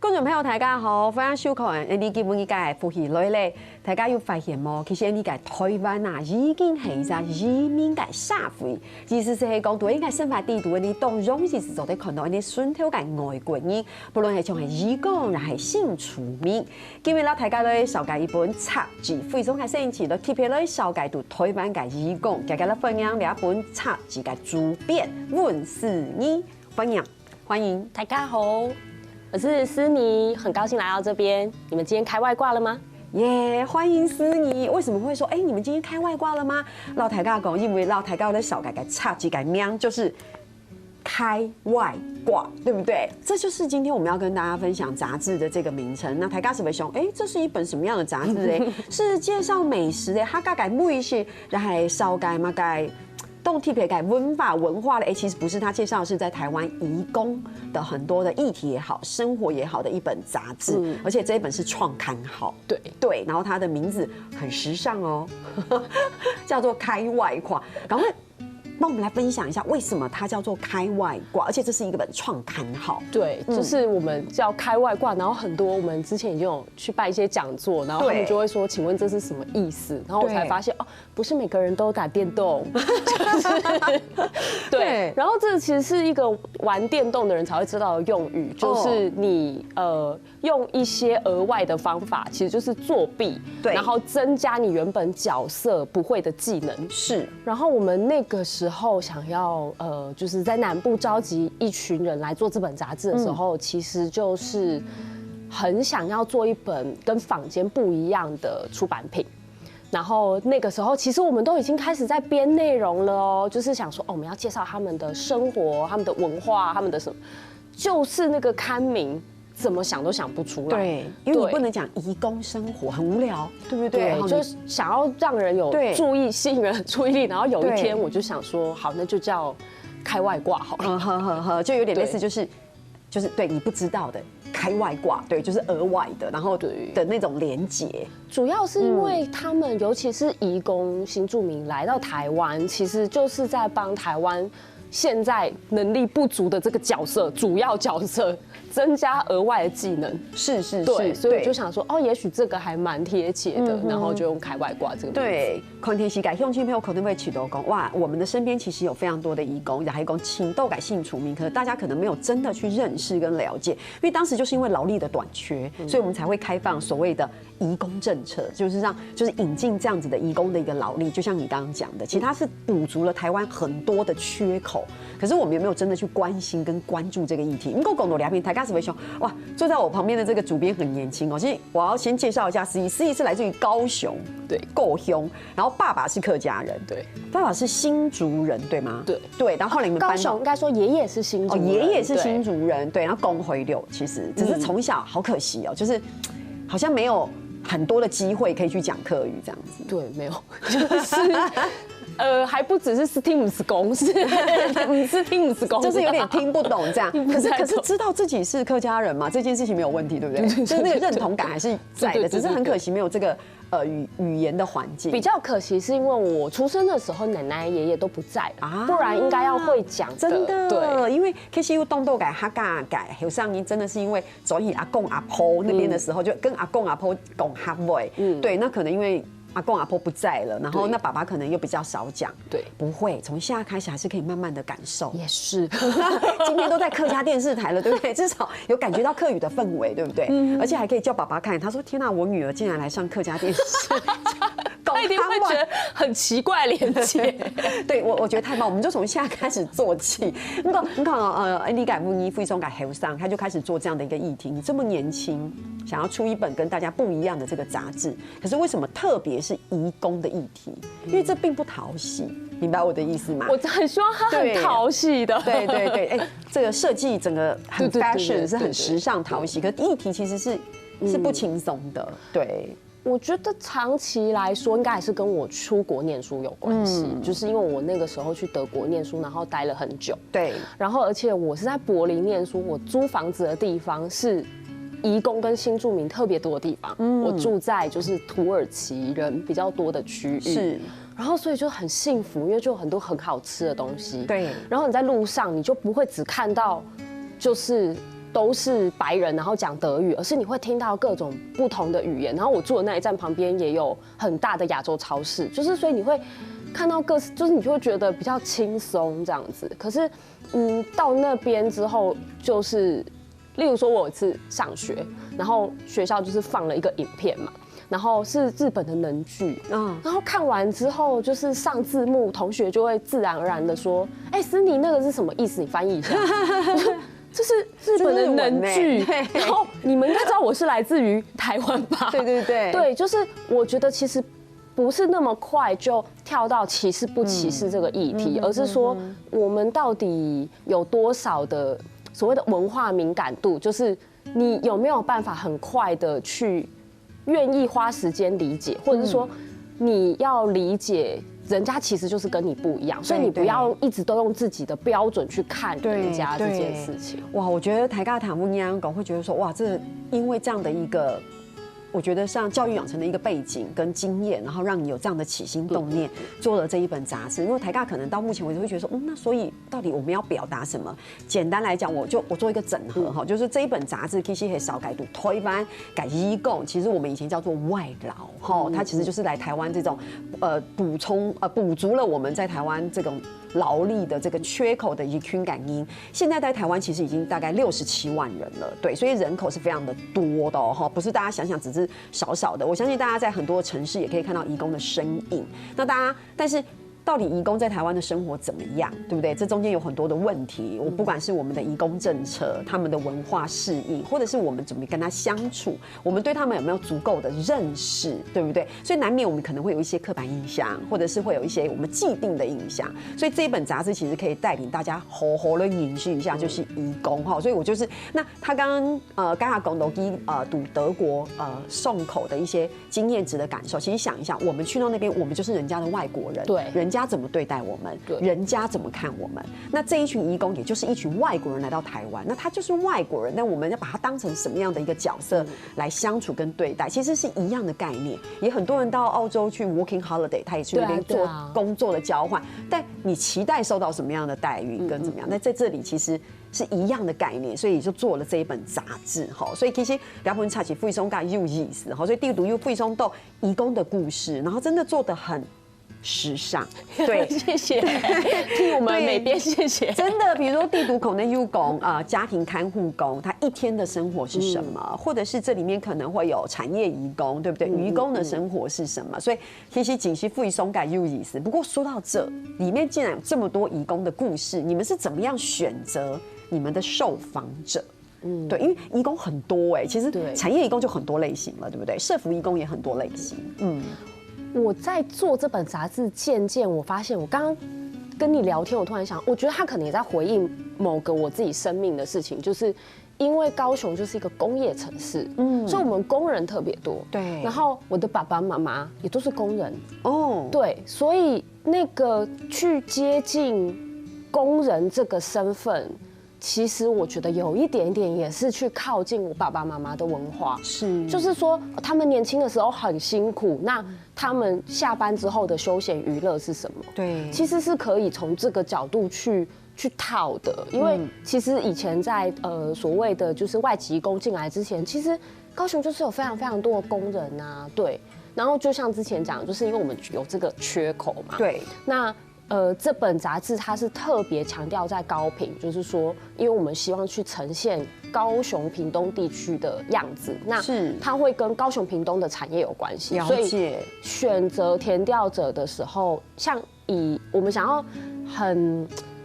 观众朋友大家好，欢迎收看《你基本嘅复习类咧》。大家有发现冇？其實你嘅台灣啊，已經係一個移民嘅社會，意思係講對應該生活地圖，你當容易是就得看到你順頭嘅外國人，不論係從係移工，又係新住民。今日啦，大家咧紹介一本雜誌，非常嘅新奇，都特別咧紹介到台灣嘅移工，大家咧分享呢一本雜誌嘅主編溫思妮，歡迎，大家好。我是思妮，很高兴来到这边。你们今天开外挂了吗？耶，欢迎思妮。为什么会说你们今天开外挂了吗？老台家讲，因为老台家的小改差几改名就是开外挂，对不对？这就是今天我们要跟大家分享杂志的这个名称。那台家是不是想，这是一本什么样的杂志嘞？是介绍美食的，它改每些，然后烧改嘛改。动特别改文化的，其实不是，他介绍的是在台湾移工的很多的议题也好，生活也好的一本杂志，而且这一本是创刊号，对，然后它的名字很时尚哦，叫做开外挂，赶快。帮我们来分享一下为什么它叫做开外挂，而且这是一本创刊号。对，就是我们叫开外挂，然后很多我们之前已经有去办一些讲座，然后他们就会说，请问这是什么意思？然后我才发现不是每个人都打电动，对。然后这其实是一个玩电动的人才会知道的用语，就是你用一些额外的方法，其实就是作弊，对，然后增加你原本角色不会的技能。是。然后我们那个时候想要就是在南部召集一群人来做这本杂志的时候，其实就是很想要做一本跟坊间不一样的出版品。然后那个时候，其实我们都已经开始在编内容了哦，就是想说，我们要介绍他们的生活、他们的文化、他们的什么，就是那个刊名。怎么想都想不出来，对，因为你不能讲移工生活很无聊，对不对？对，就是想要让人有注意，吸引人的注意力。然后有一天我就想说，好，那就叫开外挂好了，就有点类似，就是对你不知道的开外挂，对，就是额外的，然后的那种连结。主要是因为他们，尤其是移工新住民来到台湾，其实就是在帮台湾现在能力不足的这个角色，主要角色。增加额外的技能，是，对，所以我就想说，也许这个还蛮贴切的，然后就用开外挂这个名字。对，看天时改用亲朋友可能会起头讲，哇，我们的身边其实有非常多的移工，然后移工青豆改性除名，可是大家可能没有真的去认识跟了解，因为当时就是因为劳力的短缺，所以我们才会开放所谓的移工政策，就是引进这样子的移工的一个劳力，就像你刚刚讲的，其实它是补足了台湾很多的缺口，可是我们有没有真的去关心跟关注这个议题？你够讲到两边，大家是为什么？哇，坐在我旁边的这个主编很年轻哦。其实我要先介绍一下思怡是来自于高雄，对，高雄，然后爸爸是客家人，对，爸爸是新竹人，对吗？对，然后后来你们搬高雄应该说爷爷是新竹人，爷爷是新竹人，对，然后公回流，其实只是从小好可惜哦，就是好像没有很多的机会可以去讲客语这样子，对，没有，就是。还不只是听不是公，是听不是公，就是有点听不懂这样。可是知道自己是客家人嘛，这件事情没有问题，对不对？就是那个认同感还是在的，只是很可惜没有这个语言的环境。比较可惜是因为我出生的时候奶奶爷爷都不在啊，不然应该要会讲。真的，对，因为 KCU 动豆改、哈嘎改，有上音真的是因为走以阿公阿婆那边的时候，就跟阿公阿婆讲哈味，对，那可能因为。阿公阿婆不在了，然后那爸爸可能又比较少讲，对，不会，从现在开始还是可以慢慢的感受。也是，今天都在客家电视台了，对不对？至少有感觉到客语的氛围，对不对？而且还可以叫爸爸看，他说：“天哪，我女儿竟然来上客家电视。”他一定会觉得很奇怪连接。对我觉得太棒，我们就从现在开始做起。你看你改不你非常改后上，他就开始做这样的一个议题。你这么年轻，想要出一本跟大家不一样的这个杂志，可是为什么特别是移工的议题？因为这并不讨喜，明白我的意思吗？我很希望它很讨喜的。对，这个设计整个很 fashion 是很时尚讨喜，可议题其实是不轻松的，对。我觉得长期来说，应该还是跟我出国念书有关系，就是因为我那个时候去德国念书，然后待了很久，对，然后而且我是在柏林念书，我租房子的地方是移工跟新住民特别多的地方，我住在就是土耳其人比较多的区域，是，然后所以就很幸福，因为就有很多很好吃的东西，对，然后你在路上你就不会只看到就是都是白人，然后讲德语，而是你会听到各种不同的语言。然后我住的那一站旁边也有很大的亚洲超市，就是所以你会看到就是你就会觉得比较轻松这样子。可是，到那边之后，就是例如说我有一次上学，然后学校就是放了一个影片嘛。然后是日本的能剧，然后看完之后就是上字幕，同学就会自然而然的说：“哎，思妮，那个是什么意思？你翻译一下。”这是日本的能剧，然后你们应该知道我是来自于台湾吧？对，就是我觉得其实不是那么快就跳到歧视不歧视这个议题，而是说我们到底有多少的所谓的文化敏感度，就是你有没有办法很快的去。愿意花时间理解，或者是说你要理解人家其实就是跟你不一样，所以你不要一直都用自己的标准去看人家这件事情。哇，我觉得台大谈不一样狗会觉得说，哇，这因为这样的一个。我觉得像教育养成的一个背景跟经验，然后让你有这样的起心动念，做了这一本杂志。因为台大可能到目前为止会觉得说，那所以到底我们要表达什么？简单来讲，我做一个整合哈，就是这一本杂志其实可以少改读推翻改移工，其实我们以前叫做外劳哈，它其实就是来台湾这种补足了我们在台湾这种劳力的这个缺口的一群感因。现在在台湾其实已经大概67万人了，对，所以人口是非常的多的哦，不是大家想想只是少少的。我相信大家在很多城市也可以看到移工的身影。那大家，但是。到底移工在台湾的生活怎么样，对不对？这中间有很多的问题。我不管是我们的移工政策、他们的文化适应，或者是我们怎么跟他相处，我们对他们有没有足够的认识，对不对？所以难免我们可能会有一些刻板印象，或者是会有一些我们既定的印象。所以这一本杂志其实可以带领大家好好的认识一下，就是移工哈。所以我就是那他刚下讲到读德国送口的一些经验值的感受。其实想一下，我们去到那边，我们就是人家的外国人，对。人家怎么对待我们，人家怎么看我们？那这一群移工也就是一群外国人来到台湾，那他就是外国人，那我们要把他当成什么样的一个角色来相处跟对待？其实是一样的概念。也很多人到澳洲去 working holiday， 他也去那边做工作的交换，但你期待受到什么样的待遇跟怎么样？那在这里其实。是一样的概念，所以就做了这一本杂志哈。所以其实聊本查起费松嘎有意思哈，所以第读又费松到移工的故事，然后真的做得很时尚。对，谢谢，替我们美编谢谢。真的，比如说地读口内幼工家庭看护工，他一天的生活是什么？或者是这里面可能会有产业移工，对不对？渔工的生活是什么？所以其实仅是费松嘎有意思。不过说到这里面，竟然有这么多移工的故事，你们是怎么样选择？你们的受访者，对，因为移工很多其实产业移工就很多类型了，对不对？社服移工也很多类型。我在做这本杂志，渐渐我发现，我刚刚跟你聊天，我突然想，我觉得他可能也在回应某个我自己生命的事情，就是因为高雄就是一个工业城市，所以我们工人特别多，对。然后我的爸爸妈妈也都是工人，对，所以那个去接近工人这个身份。其实我觉得有一点点也是去靠近我爸爸妈妈的文化，就是说他们年轻的时候很辛苦，那他们下班之后的休闲娱乐是什么？对，其实是可以从这个角度去套的，因为其实以前在所谓的就是外籍工进来之前，其实高雄就是有非常非常多的工人啊，对，然后就像之前讲，就是因为我们有这个缺口嘛，对，那。这本杂志它是特别强调在高屏，就是说，因为我们希望去呈现高雄屏东地区的样子，那它会跟高雄屏东的产业有关系，所以选择填调者的时候，像我们想要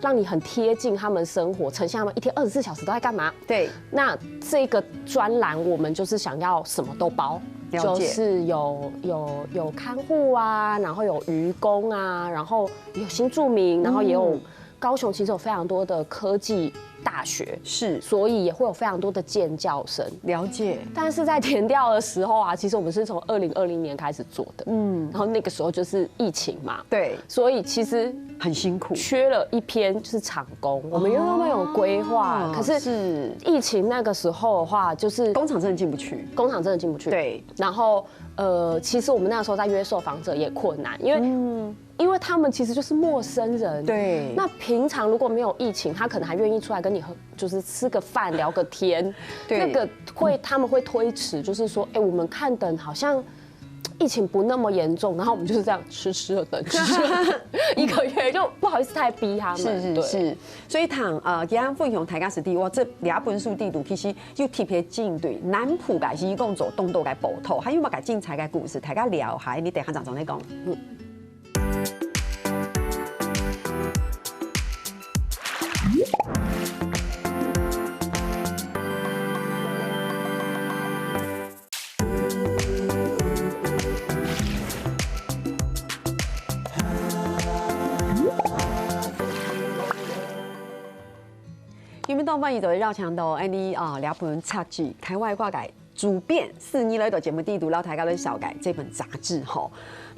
让你很贴近他们生活，呈现他们一天24小时都在干嘛。对，那这个专栏我们就是想要什么都包。就是有看护啊，然后有渔工啊，然后有新住民，然后也有高雄其实有非常多的科技大学，所以也会有非常多的建教生。了解。但是在填调的时候啊，其实我们是从2020年开始做的，然后那个时候就是疫情嘛，对，所以其实很辛苦，缺了一篇就是厂工，我们原本有规划，可是疫情那个时候的话，就是工厂真的进不去，对，然后其实我们那时候在约受访者也困难，因为因为他们其实就是陌生人。对。那平常如果没有疫情，他可能还愿意出来跟你就是吃个饭聊个天。对。那个他们会推迟，就是说，我们看等好像疫情不那么严重，然后我们就是这样吃了等1个月，就不好意思太逼他们。是。所以今天分享大家是第我这2本书地图其实就特别针对南浦嘅移工做东道嘅报道，还有冇嘅精彩嘅故事，大家聊下，你等下再講。因為當翻就繞牆到你2本雜誌開外掛改主編4年來的節目地圖，然後大家都小改這本雜誌哈。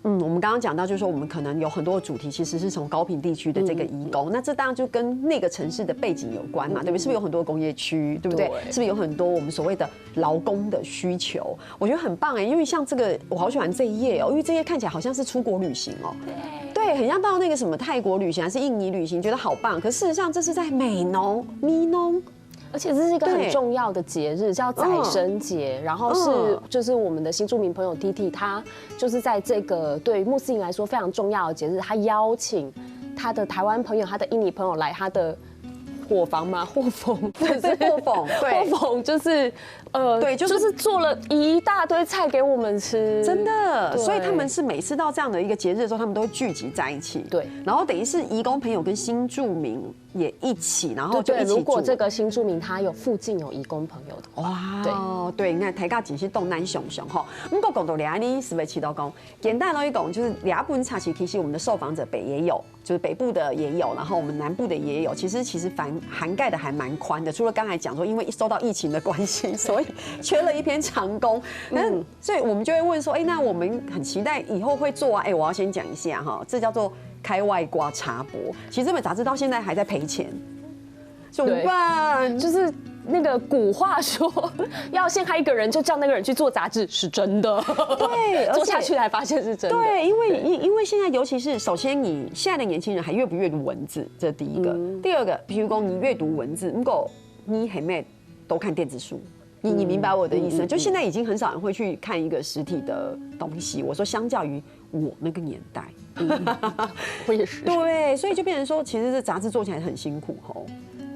我們剛剛講到，就是說我們可能有很多的主題，其實是從高屏地區的這個移工，那這當然就跟那個城市的背景有關嘛，對不對？是不是有很多工業區，對不對？是不是有很多我們所謂的勞工的需求？我覺得很棒因為像這個我好喜歡這一頁因為這一頁看起來好像是出國旅行對，很像到那個什麼泰國旅行還是印尼旅行，覺得好棒。可事實上這是在美濃、咪濃。而且这是一个很重要的节日，叫宰牲节。然后就是我们的新住民朋友 Titi， 他就是在这个对穆斯林来说非常重要的节日，他邀请他的台湾朋友、他的印尼朋友来他的伙房嘛，货缝，对，货缝，对，货缝就是对，就是做了一大堆菜给我们吃，真的。所以他们是每次到这样的一个节日的时候，他们都会聚集在一起，对。然后等于是移工朋友跟新住民也一起，然后就一起住。如果这个新住民他附近有移工朋友的话，哇，对，你看台家只是东南熊熊哈。不过讲到俩呢，是不是起到讲简单来讲，就是俩部分差其实我们的受访者北也有，就是北部的也有，然后我们南部的也有，其实涵盖的还蛮宽的。除了刚才讲说，因为受到疫情的关系，所以缺了一篇长工，所以我们就会问说，那我们很期待以后会做啊。我要先讲一下哈，这叫做开外挂插播。其实这本杂志到现在还在赔钱，怎么办？就是那个古话说，要陷害一个人，就叫那个人去做杂志，是真的。对，做下去才发现是真的。对，因为现在尤其是首先你现在的年轻人还阅不阅读文字，这是第一个。第二个，比如说你阅读文字，如果你很妹都看电子书。你明白我的意思？就现在已经很少人会去看一个实体的东西。我说，相较于我那个年代，我也是。对，所以就变成说，其实这杂志做起来很辛苦吼。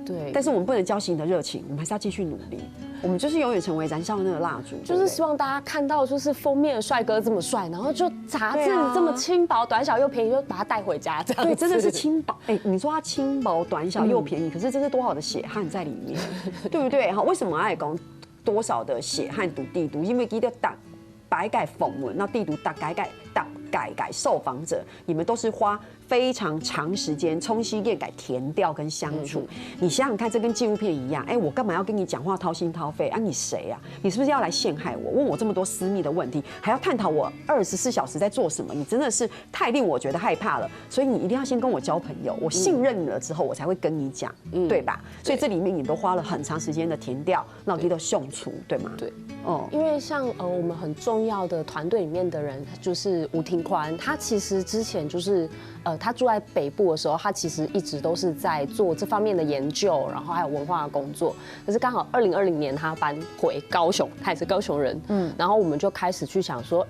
对，但是我们不能浇熄你的热情，我们还是要继续努力。我们就是永远成为燃烧的那个蜡烛，就是希望大家看到，就是封面的帅哥这么帅，然后就杂志这么轻薄、短小又便宜，就把它带回家这样。对，真的是轻薄。你说它轻薄、短小又便宜，可是这是多少的血汗在里面，对不对？好，为什么爱讲多少的血汗读地读？因为记得白改讽文，那地读改受访者，你们都是花非常长时间冲洗、验改、填调跟相处。你想想看，这跟纪录片一样。我干嘛要跟你讲话掏心掏肺啊？你谁啊？你是不是要来陷害我？问我这么多私密的问题，还要探讨我24小时在做什么？你真的是太令我觉得害怕了。所以你一定要先跟我交朋友，我信任你了之后，我才会跟你讲，对吧？所以这里面你都花了很长时间的填调，然后你都送出，对吗？对。因为像我们很重要的团队里面的人，就是吴庭宽，他其实之前就是他住在北部的时候，他其实一直都是在做这方面的研究，然后还有文化的工作。可是刚好2020年他搬回高雄，他也是高雄人，然后我们就开始去想说，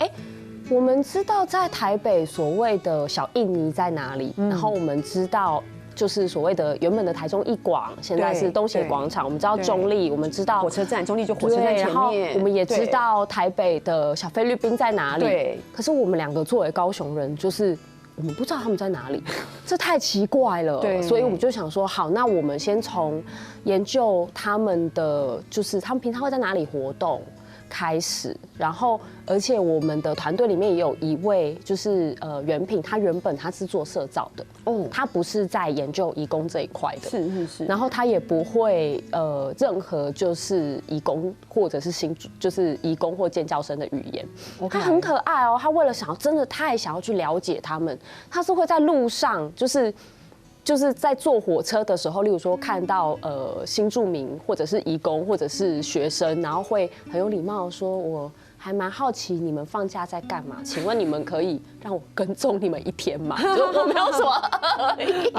我们知道在台北所谓的小印尼在哪里，然后我们知道。就是所谓的原本的台中一广，现在是东协广场。我们知道中立，我们知道火车站，中立就火车站前面。然后我们也知道台北的小菲律宾在哪里。对。可是我们2个作为高雄人，就是我们不知道他们在哪里，这太奇怪了。对。所以我们就想说，好，那我们先从研究他们的，就是他们平常会在哪里活动。开始，然后而且我们的团队里面也有一位，就是袁品，他原本他是做社造的，他不是在研究移工这一块的，是，然后他也不会任何就是移工或者是就是移工或建教生的语言，他很可爱哦，他为了真的太想要去了解他们，他是会在路上就是在坐火车的时候，例如说看到新住民或者是移工或者是学生，然后会很有礼貌的说我还蛮好奇你们放假在干嘛？请问你们可以让我跟踪你们1天吗？就我没有什么恶意，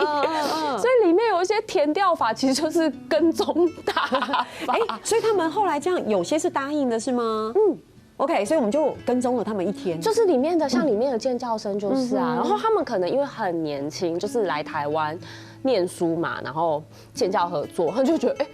所以里面有一些填调法，其实就是跟踪大法。所以他们后来这样，有些是答应的，是吗？OK， 所以我们就跟踪了他们1天。就是里面的像里面的建教生就是啊，然后他们可能因为很年轻，就是来台湾念书嘛，然后建教合作，他们就觉得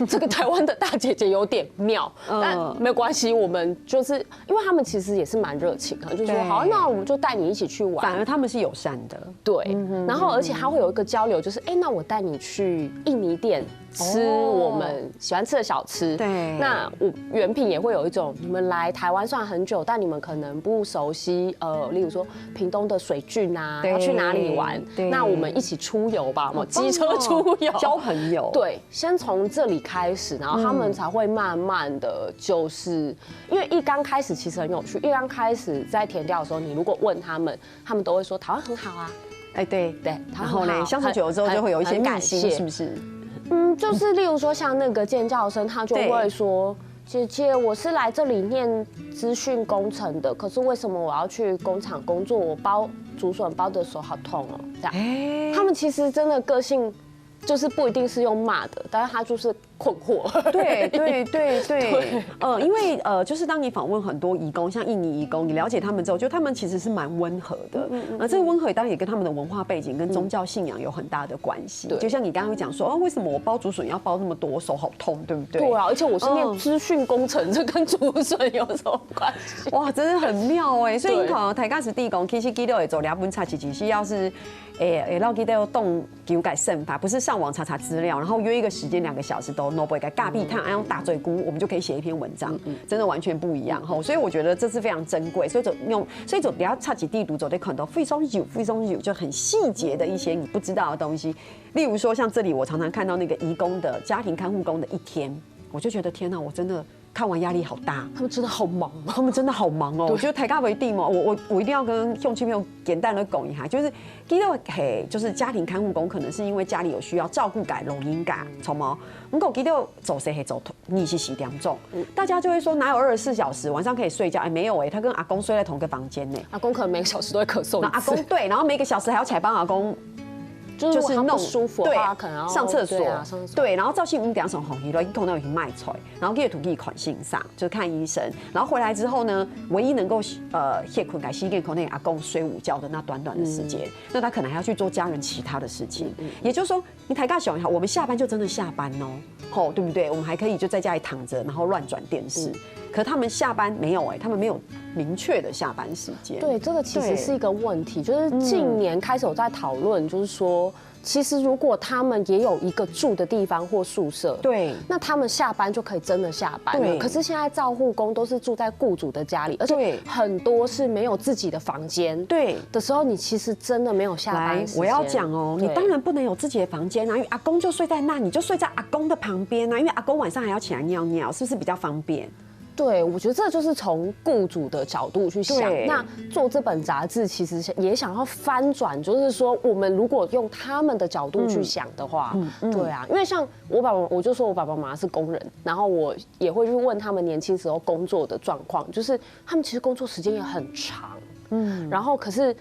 这个台湾的大姐姐有点妙，但没有关系，我们就是因为他们其实也是蛮热情的，就说好，那我们就带你一起去玩。反而他们是友善的，对。然后而且他会有一个交流，就是那我带你去印尼店吃我们喜欢吃的小吃。对。那我原品也会有一种，你们来台湾算很久，但你们可能不熟悉，例如说屏东的水郡啊，要去哪里玩？那我们一起出游吧，机车出游，交朋友。对，先从这里开始，然后他们才会慢慢的，就是因为一刚开始其实很有趣，一刚开始在填调的时候，你如果问他们，他们都会说台湾很好啊，对，然后呢，相处久了之后就会有一些秘辛，是不是？就是例如说像那个建教生，他就会说。姐姐，我是来这里念资讯工程的，可是为什么我要去工厂工作？我包竹笋包的手好痛哦。这样，他们其实真的个性就是不一定是用骂的，但是他就是困惑。对，因为就是当你访问很多移工，像印尼移工，你了解他们之后，就他们其实是蛮温和的。这个温和当然也跟他们的文化背景跟宗教信仰有很大的关系。就像你刚刚讲说，为什么我包竹笋要包那么多，手好痛，对不对？对啊，而且我是念资讯工程，这跟竹笋有什么关系？哇，真的很妙哎！所以你看，台家是地工，其实记得会做2本菜，其实要是老记得要动纠改胜法，不是上网查资料，然后约一个时间2个小时都 no 不改尬壁摊，用大嘴菇，我们就可以写一篇文章，真的完全不一样吼。所以我觉得这是非常珍贵，所以就比较差起地图走的看到非常有就很细节的一些你不知道的东西，例如说像这里我常常看到那个移工的家庭看护工的1天，我就觉得天哪，我真的。看完压力好大，他们真的好忙，他们真的好忙哦。我觉得台家为地嘛，我一定要跟兄弟们简单的讲一下，就是记得就是家庭看护工，可能是因为家里有需要照顾改、录音改，从吗？如果记得走谁走逆是洗2种，大家就会说哪有24小时晚上可以睡觉？没有他跟阿公睡在同个房间呢。阿公可能每个小时都会咳嗽一次。阿公对，然后每个小时还要起来帮阿公。就是弄舒服，对，可能要上厕所，对，然后照性5点钟红一了，一口那有去卖出来，然后给土地款性上，就是看医生，然后回来之后呢，唯一能够歇困改吸给口内阿公睡午觉的那短短的时间，那他可能还要去做家人其他的事情，也就是说，你抬杠小也好，我们下班就真的下班哦，对不对？我们还可以就在家里躺着，然后乱转电视。可他们下班没有他们没有明确的下班时间。对，这个其实是一个问题，就是近年开始有在讨论，就是说，其实如果他们也有一个住的地方或宿舍，对，那他们下班就可以真的下班了。可是现在照护工都是住在雇主的家里，而且很多是没有自己的房间，对的时候，你其实真的没有下班时间。我要讲你当然不能有自己的房间啊，因为阿公就睡在那，你就睡在阿公的旁边啊，因为阿公晚上还要起来尿尿，是不是比较方便？对，我觉得这就是从雇主的角度去想。那做这本杂志其实也想要翻转，就是说我们如果用他们的角度去想的话，对啊，因为像我就说我爸爸妈妈是工人，然后我也会去问他们年轻时候工作的状况，就是他们其实工作时间也很长，然后可是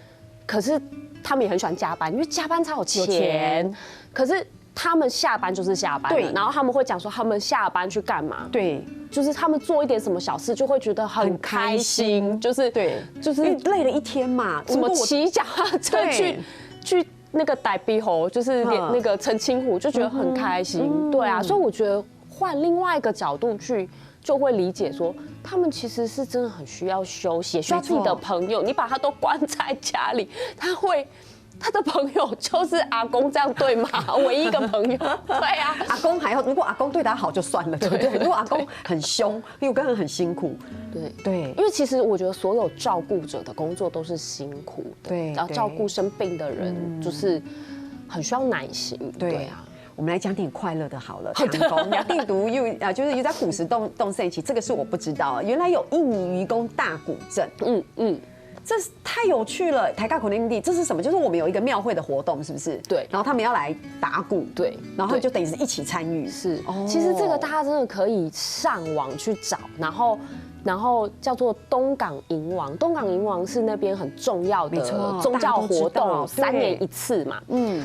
他们也很喜欢加班，因为加班才有钱，可是。他们下班就是下班，对，然后他们会讲说他们下班去干嘛，对，就是他们做一点什么小事就会觉得很开心，就是对，就是累了1天嘛，什么骑脚踏车去那个傣鼻湖，就是那个澄清湖，就觉得很开心，对啊，所以我觉得换另外一个角度去，就会理解说他们其实是真的很需要休息，需要自己的朋友，你把他都关在家里，他的朋友就是阿公，这样对吗？唯一一个朋友，对啊，阿公还要，如果阿公对他好就算了，对不对？如果阿公很凶，因为我个人很辛苦，对，因为其实我觉得所有照顾者的工作都是辛苦的，对，然后照顾生病的人就是很需要耐心，对啊。我们来讲点快乐的好了。强攻亚地毒就是在古时动盛起，这个是我不知道，原来有印尼渔工大古镇，这太有趣了！台尬口令地，这是什么？就是我们有一个庙会的活动，是不是？对。然后他们要来打鼓，对，然后就等于是一起参与。是，其实这个大家真的可以上网去找，然后叫做东港迎王。东港迎王是那边很重要的宗教活动，3年1次嘛。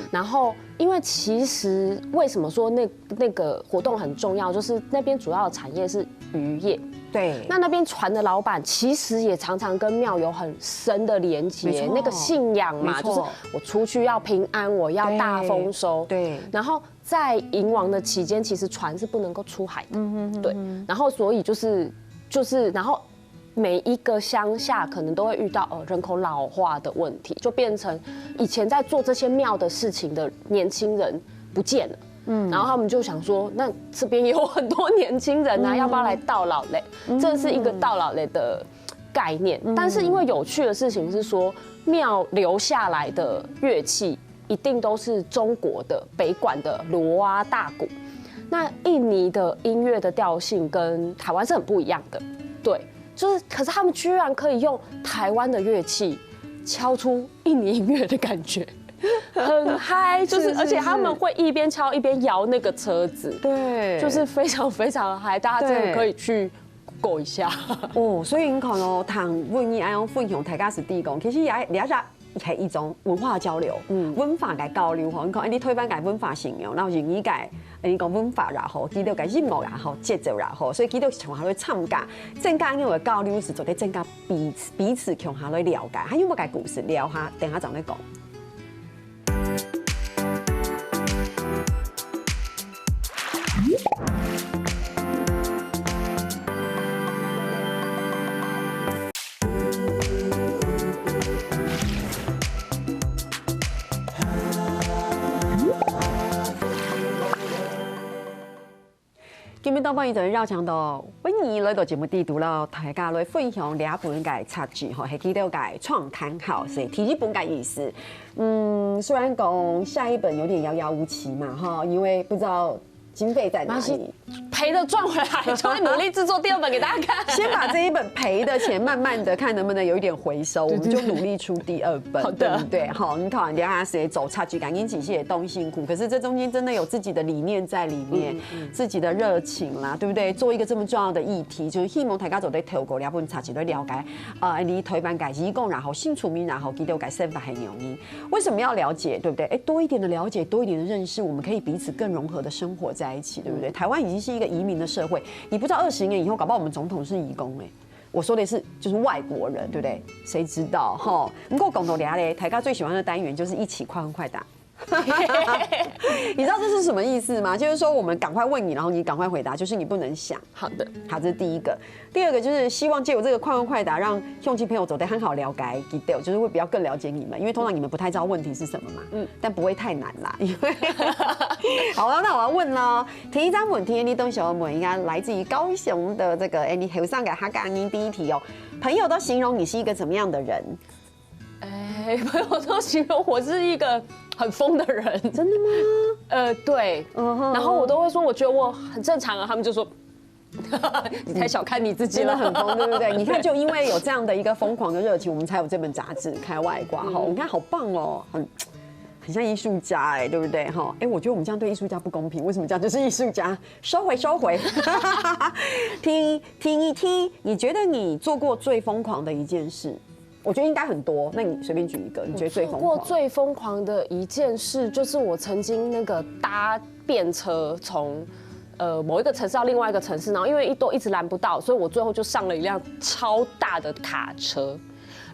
然后因为其实为什么说那个活动很重要，就是那边主要的产业是渔业。对，那边船的老板其实也常常跟庙有很深的连结，那个信仰嘛，就是我出去要平安，我要大丰收。对，然后在迎王的期间，其实船是不能够出海的。对，然后所以然后每一个乡下可能都会遇到人口老化的问题，就变成以前在做这些庙的事情的年轻人不见了。然后他们就想说，那这边也有很多年轻人啊，要不要来到老嘞？这是一个到老嘞的概念。但是因为有趣的事情是说，庙留下来的乐器一定都是中国的北管的锣啊、大鼓。那印尼的音乐的调性跟台湾是很不一样的，对，可是他们居然可以用台湾的乐器敲出印尼音乐的感觉。很嗨，而且他们会一边敲一边摇那个车子，对，就是非常非常嗨，大家真的可以去 Google 一下。所以你看哦，谈文艺爱用分享大家是地讲，其实也是一种文化交流，文化嘅交流吼。你看，你推翻改文化形容，然后英语改，你讲文化也好，基督嘅音乐也好，节奏也好，所以基督从下去参加，增加因为交流是做啲增加彼此从下去了解，还有冇改故事聊下，等下再嚟讲。今日到帮伊就绕墙到温妮来到节目地图了，大家来分享2本嘅插剧，系记得嘅创刊号，是第一本嘅意思。虽然讲下一本有点遥遥无期嘛，哈，因为不知道经费在哪里，赔的赚回来，就会努力制作第2本给大家看。先把这一本赔的钱慢慢的看能不能有一点回收，我们就努力出第2本，对不对？好，你看人家谁走差距，赶紧起些动辛苦，可是这中间真的有自己的理念在里面，自己的热情啦，对不对？做一个这么重要的议题，就是希望大家做在透过2本插剧来了解，你推翻改义工，然后新出名，然后记得改身法很容易。为什么要了解，对不对？多一点的了解，多一点的认识，我们可以彼此更融合的生活在一起，对不对？台湾已经是一个移民的社会，你不知道20年以后，搞不好我们总统是移工我说的是就是外国人，对不对？谁知道哈？不过共同聊嘞，台家最喜欢的单元就是一起快问快答。你知道这是什么意思吗？就是说我们赶快问你，然后你赶快回答，就是你不能想。好的，好，这是第一个。第2个就是希望借由这个快问快答，让兄弟朋友走得很好了解，就是会比较更了解你们，因为通常你们不太知道问题是什么嘛，但不会太难啦。因为好了，那我要问了，第一张问题，你懂小问应该来自于高雄的这个，你头上给他讲您第一题哦，朋友都形容你是一个怎么样的人？朋友都形容我是一个很疯的人。真的吗？对。然后我都会说，我觉得我很正常啊，他们就说。你太小看你自己了，真的很疯，对不对？你看，就因为有这样的一个疯狂的热情，我们才有这本杂志开外挂哈。你看，好棒哦，很像艺术家对不对哈？我觉得我们这样对艺术家不公平，为什么这样就是艺术家？收回。听一听，你觉得你做过最疯狂的一件事？我觉得应该很多，那你随便举一个，你觉得最疯狂？做过最疯狂的一件事，就是我曾经那个搭便车从某一个城市到另外一个城市，然后因为一直拦不到，所以我最后就上了一辆超大的卡车。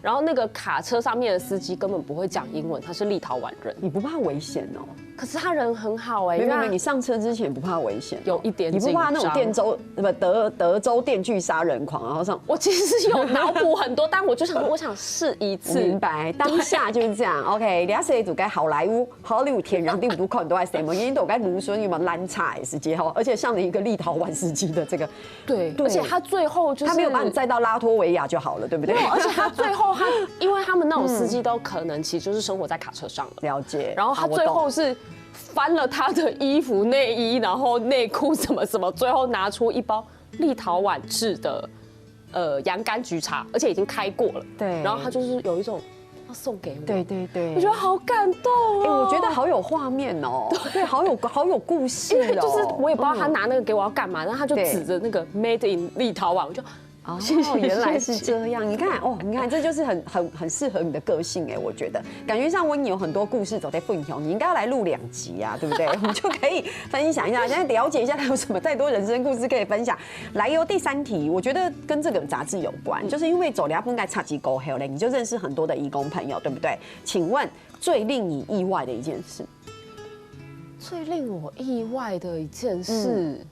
然后那个卡车上面的司机根本不会讲英文，他是立陶宛人。你不怕危险哦？可是他人很好没有，你上车之前不怕危险？有一点紧张。你不怕那种德州电锯杀人狂？然后上我其实是有脑补很多，但我就想说，我想试一次。明白，当下就是这样。OK， 俩谁组该好莱坞、好莱坞天然第5看都在什么？因为都该芦笋有没有烂菜司机哈？而且上了一个立陶宛司机的这个，对，而且他最后就是他没有把你载到拉脱维亚就好了，对不对？而且他最后因为他们那种司机都可能其实就是生活在卡车上了。了解。然后他最后是翻了他的衣服、内衣，然后内裤什么，最后拿出一包立陶宛制的洋甘菊茶，而且已经开过了。对，然后他就是有一种要送给我。对对对，我觉得好感动哦。我觉得好有画面哦。对，好有故事哦。就是我也不知道他拿那个给我要干嘛，然后他就指着那个 Made in 立陶宛，我就。哦，原来是这样。你看哦，你看这就是很适合你的个性哎，我觉得感觉上温妮有很多故事走在分享，你应该要来录2集啊，对不对？我们就可以分享一下，现在了解一下他有什么太多人生故事可以分享。来由第3题，我觉得跟这个杂志有关，就是因为走两分该差几沟黑嘞，你就认识很多的义工朋友，对不对？请问最令你意外的一件事？最令我意外的一件事，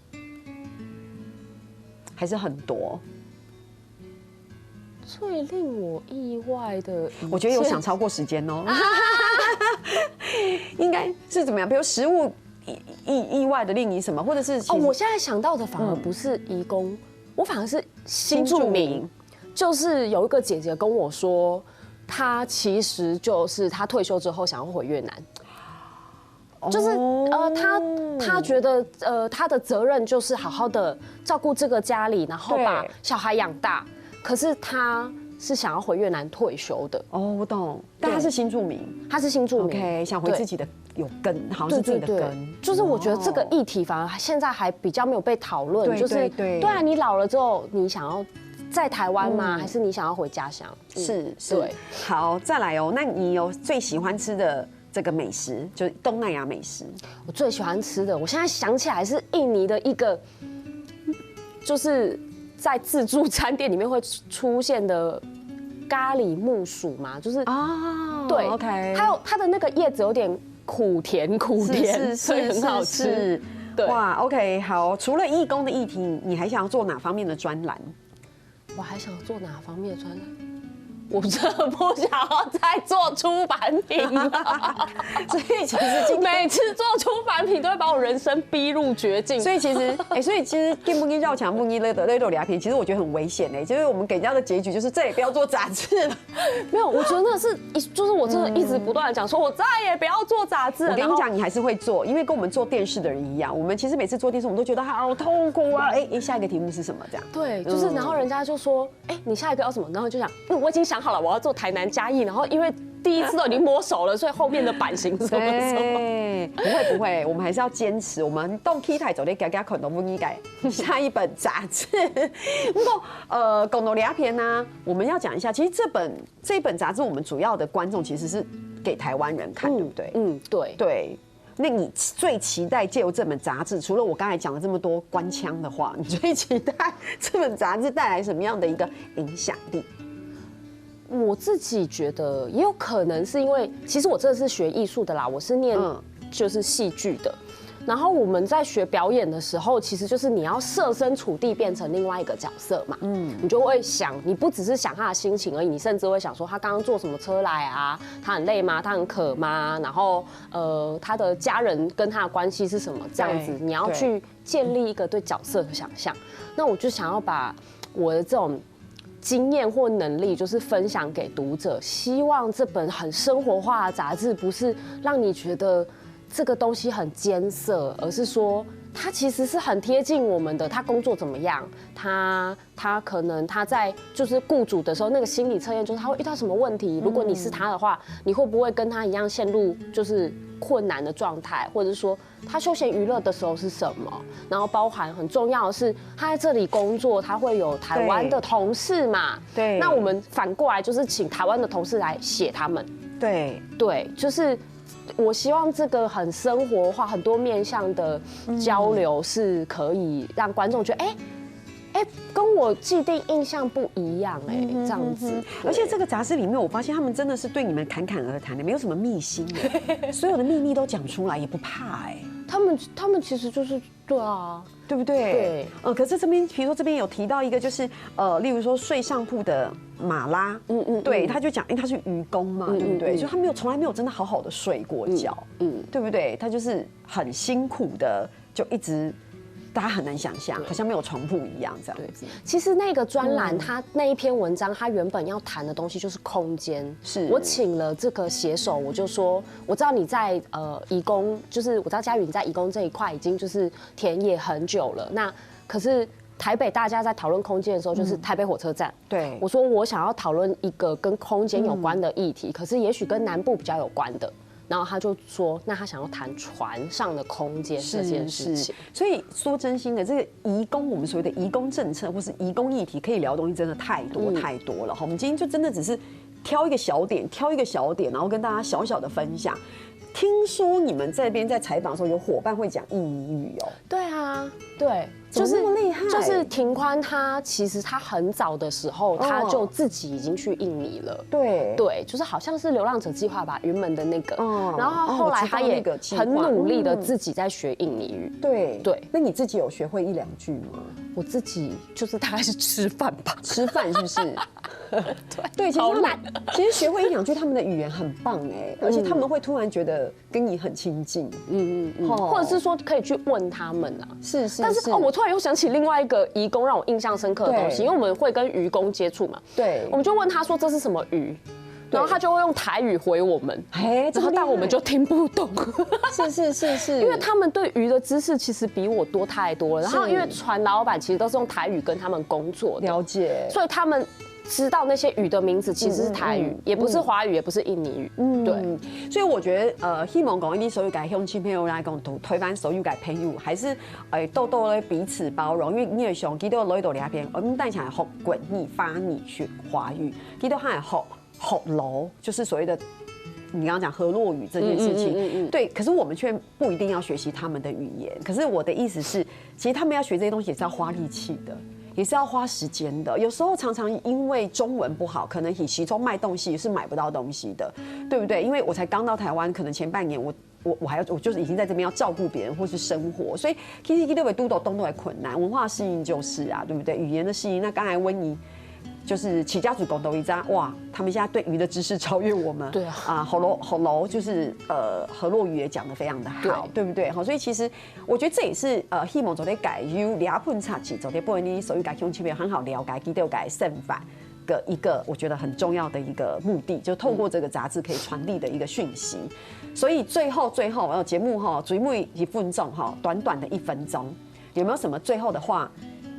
还是很多。最令我意外的，我觉得有想超过时间哦，应该是怎么样？比如食物意外的令你什么，或者是我现在想到的反而不是移工，我反而是新住民。就是有一个姐姐跟我说，她其实就是她退休之后想要回越南。就是他觉得他的责任就是好好的照顾这个家里，然后把小孩养大。可是他是想要回越南退休的。哦，我懂。但他是新住民，他是新住民 ，OK， 想回自己的有根，好像是自己的根。就是我觉得这个议题反而现在还比较没有被讨论。就是对啊，你老了之后，你想要在台湾吗？还是你想要回家乡？是，对。好，再来哦。那你有最喜欢吃的这个美食，就是东南亚美食？我最喜欢吃的，我现在想起来是印尼的一个，就是在自助餐店里面会出现的咖喱木薯嘛，就是对 ，OK， 还有它的那个叶子有点苦甜，所以很好吃。对，哇 ，OK， 好。除了义工的议题，你还想要做哪方面的专栏？我还想做哪方面的专栏？我真的不想要再做出版品了，所以其实每次做出版品都会把我人生逼入绝境。所以其实跟不跟绕墙不跟勒的那种俩品，其实我觉得很危险哎。就是我们给人家的结局就是再也不要做杂志了。没有，我觉得那是就是我真的一直不断的讲说，我再也不要做杂志了。我跟你讲，你还是会做，因为跟我们做电视的人一样，我们其实每次做电视，我们都觉得好痛苦啊。下一个题目是什么？这样对，就是然后人家就说，你下一个要什么？然后就想，我已经想好了，我要做台南嘉义，然后因为第一次都已经摸熟了，所以后面的版型什么，不会，我们还是要坚持。我们动 K 台走的改可能不应该下一本杂志。不过共同两篇呢，我们要讲一下，其实这本杂志我们主要的观众其实是给台湾人看，对不对？对。那你最期待借由这本杂志，除了我刚才讲了这么多官腔的话，你最期待这本杂志带来什么样的一个影响力？我自己觉得也有可能是因为，其实我真的是学艺术的啦，我是念就是戏剧的。然后我们在学表演的时候，其实就是你要设身处地变成另外一个角色嘛，你就会想，你不只是想他的心情而已，你甚至会想说他刚刚坐什么车来啊，他很累吗？他很渴吗？然后他的家人跟他的关系是什么？这样子，你要去建立一个对角色的想象。那我就想要把我的这种经验或能力，就是分享给读者，希望这本很生活化的杂志不是让你觉得这个东西很艰涩，而是说他其实是很贴近我们的。他工作怎么样？他可能他在就是雇主的时候，那个心理测验就是他会遇到什么问题。如果你是他的话，你会不会跟他一样陷入就是困难的状态，或者是说他休闲娱乐的时候是什么？然后包含很重要的是，他在这里工作，他会有台湾的同事嘛？对。那我们反过来就是请台湾的同事来写他们。对，就是。我希望这个很生活化、很多面向的交流是可以让观众觉得，跟我既定印象不一样，这样子。而且这个杂志里面，我发现他们真的是对你们侃侃而谈的，没有什么秘辛，所有的秘密都讲出来，也不怕他们其实就是对啊，对不对？对。可是这边，比如说这边有提到一个，就是例如说睡上铺的马拉，对，他就讲，他是渔工嘛，对不对？就他从来没有真的好好的睡过觉，对不对？他就是很辛苦的，就一直。大家很难想象，好像没有床铺一样这样子。其实那个专栏，它那一篇文章，它原本要谈的东西就是空间。是我请了这个写手，我就说，我知道你在移工，就是我知道嘉宇你在移工这一块已经就是田野很久了。那可是台北大家在讨论空间的时候，就是台北火车站。对，我说我想要讨论一个跟空间有关的议题，可是也许跟南部比较有关的。然后他就说，那他想要谈船上的空间这件事情。所以说真心的，这个移工，我们所谓的移工政策或是移工议题，可以聊的东西真的太多太多了。我们今天就真的只是挑一个小点，然后跟大家小小的分享。听说你们这边在采访的时候，有伙伴会讲印尼语哦。对啊，对，就是那么厉害。就是庭宽他其实他很早的时候，他就自己已经去印尼了。对，就是好像是流浪者计划吧，云门的那个。然后后来他也很努力的自己在学印尼语。对。那你自己有学会1-2句吗？我自己就是大概是吃饭吧，吃饭是不是？对，其实学会1-2句他们的语言很棒哎，而且他们会突然觉得跟你很亲近，或者是说可以去问他们啊，是。但是我突然又想起另外一个移工让我印象深刻的东西，因为我们会跟渔工接触嘛，对，我们就问他说这是什么鱼。然后他就会用台语回我们，然后但我们就听不懂。是，因为他们对鱼的知识其实比我多太多了。然后因为船老板其实都是用台语跟他们工作的，了解，所以他们知道那些鱼的名字其实是台语，也不是华语，也不是印尼语。对，所以我觉得希望讲一啲所有嘅乡亲朋友来讲，推翻所有嘅朋友，还是多多的彼此包容。因为你会想，记得来到两边，我们带起来学滚你发你学华语，记得还学楼，就是所谓的你刚刚讲河洛语这件事情，对。可是我们却不一定要学习他们的语言。可是我的意思是，其实他们要学这些东西也是要花力气的，也是要花时间的。有时候常常因为中文不好，可能你其中卖东西是买不到东西的，对不对？因为我才刚到台湾，可能前半年我就是已经在这边要照顾别人或是生活，所以其实一定会都东都会困难。文化适应就是啊，对不对？语言的适应，那刚才温怡。就是起家族狗都一张哇，他们现在对鱼的知识超越我们。对啊，好楼就是河洛语也讲得非常的好，对不对？好，所以其实我觉得这也是希望做的改优俩碰差起做的不然你所以改兄弟很好了解，记得改胜法的一个我觉得很重要的一个目的，就透过这个杂志可以传递的一个讯息。所以最后节目最后一分钟短短的1分钟，有没有什么最后的话？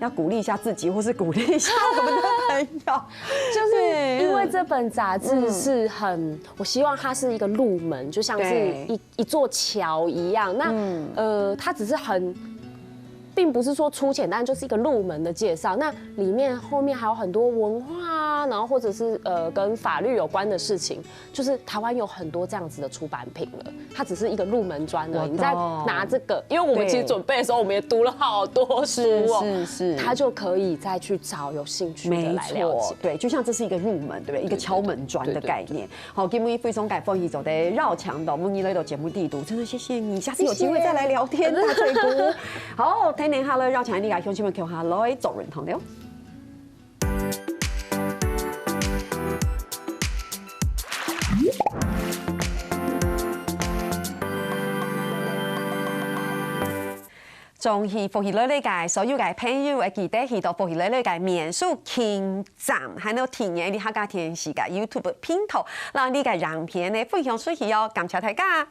要鼓励一下自己，或是鼓励一下我们的朋友，就是因为这本杂志是我希望它是一个入门，就像是一座桥一样。那它只是并不是说粗浅，但就是一个入门的介绍。那里面后面还有很多文化啊，然后或者是跟法律有关的事情，就是台湾有很多这样子的出版品了。它只是一个入门专而已。你再拿这个，因为我们其实准备的时候，我们也读了好多书哦，是，他就可以再去找有兴趣的来了解。对，就像这是一个入门，对不对？一个敲门砖的概念。好，今天非常感谢走的绕墙的梦一类的节目地图，真的谢谢你，下次有机会再来聊天，大嘴姑。好，听年下来绕墙，你家乡亲们叫下来做人同了。中戏福喜类嘅所有嘅朋友會記得去到福喜類嘅面書網站，還有聽嘅你客家電視嘅 YouTube 頻道，讓你嘅影片呢分享出去哦，感謝大家。